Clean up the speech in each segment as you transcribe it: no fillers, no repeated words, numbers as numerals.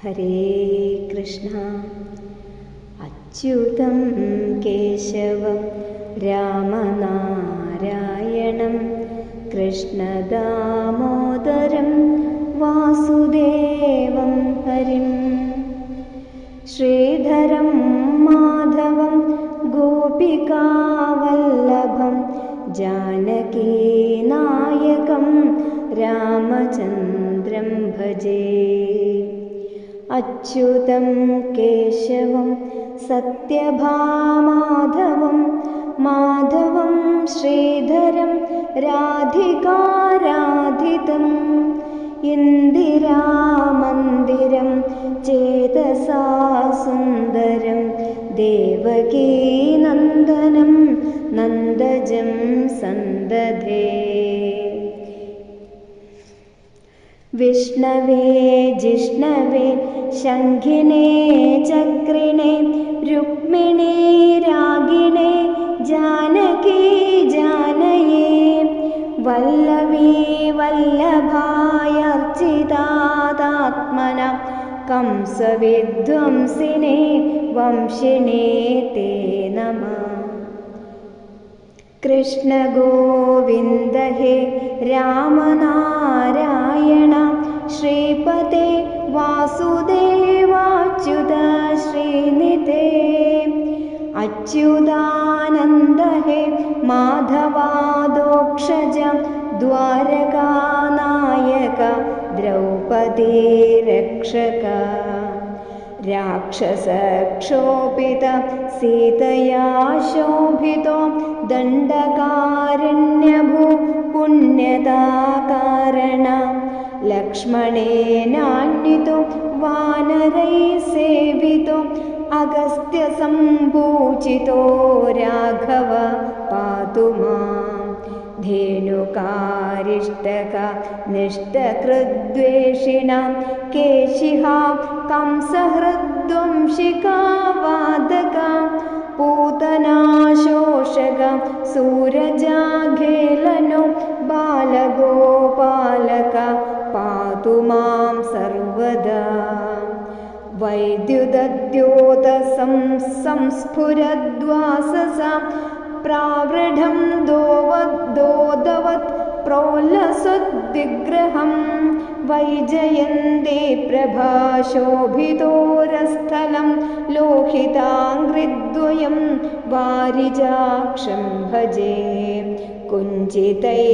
ഹരേ കൃഷ്ണ. അച്യുതം കേശവം രാമനാരായണം കൃഷ്ണദാമോദരം വാസുദേവം ഹരിം. ശ്രീധരം മാധവം ഗോപികാവല്ലഭം ജാനകീനായകം രാമചന്ദ്രം ഭജേ. അച്യുതം കേശവം സത്യഭാമാധവം മാധവം ശ്രീധരം രാധികാരാധിതം ഇന്ദിരാമന്ദിരം ചേതസാ സുന്ദരം ദേവകീനന്ദനം നന്ദജം സന്തതേ. വിഷ്ണവേ ജിഷ്ണവേ ശംഖിനേ ചക്രിണേ രുക്മിണീ രാഗിണേ ജാനകീ ജാനയേ വല്ലഭീ വല്ലഭായർച്ചിതാത്മന കംസവിധ്വംസിനേ വംശിനേ തേ നമഃ. കൃഷ്ണ ഗോവിന്ദ ഹേ രാമനാരായണ ശ്രീപതേ വാസുദേവാച്യുത ശ്രീനിധേ. അച്യുതാനന്ദ ഹേ മാധവാദോക്ഷജ ദ്വാരകാനായക ദ്രൗപദീ രക്ഷക. രാക്ഷസക്ഷോഭിത സീതയാ ശോഭിതോ ദണ്ഡകാരണ്യഭൂ പുണ്യതാകാരണ. ലക്ഷ്മണേനാന്വിതോ വാനരൈ സേവിതോ അഗസ്ത്യസംഭൂചിതോ രാഘവ പാതു മാം. ധേനുകാരിഷ്ടക നിഷ്ടകൃദ്വേഷിണാം കേശിഹാ കംസഹൃദ്വംശികാ വാദക പൂതനാശോഷക സൂരജാഘേലനോ ബാലഗോപാലക പാതു മാം സർവദാ. വൈദ്യുതദ്യോതസം സംസ്ഫുരദ്വാസസാ പ്രാവൃഢം ദോദവത് പ്രോലസദ്വിഗ്രഹം വൈജയന്തേ പ്രഭാശോഭിതോരസ്ഥലം ലോഹിതാംഗ്രിദ്വയം വാരിജാക്ഷം ഭജേ. കുഞ്ചിതൈ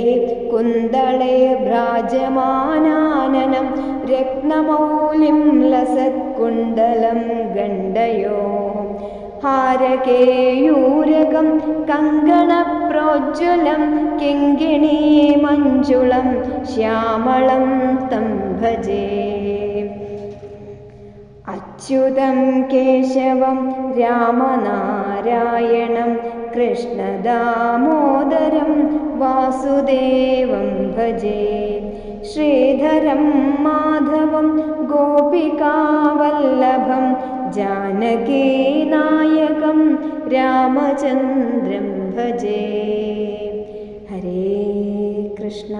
കുന്തളൈർഭ്രാജമാനാനനം രത്നമൗലിം ലസത്കുണ്ടലം ഗണ്ഡയോ. ഹാരകേയൂരകം കങ്കണപ്രോജ്വലം കിങ്കിണീ മഞ്ജുളം ശ്യാമളം തം ഭജേ. അച്യുതം കേശവം രാമനാരായണം കൃഷ്ണദാമോദരം വാസുദേവം ഭജേ. ശ്രീധരം മാധവം ഗോപികാവല്ലഭം ജാനകീനായകം രാമചന്ദ്രം ഭജേ. ഹരേ കൃഷ്ണ.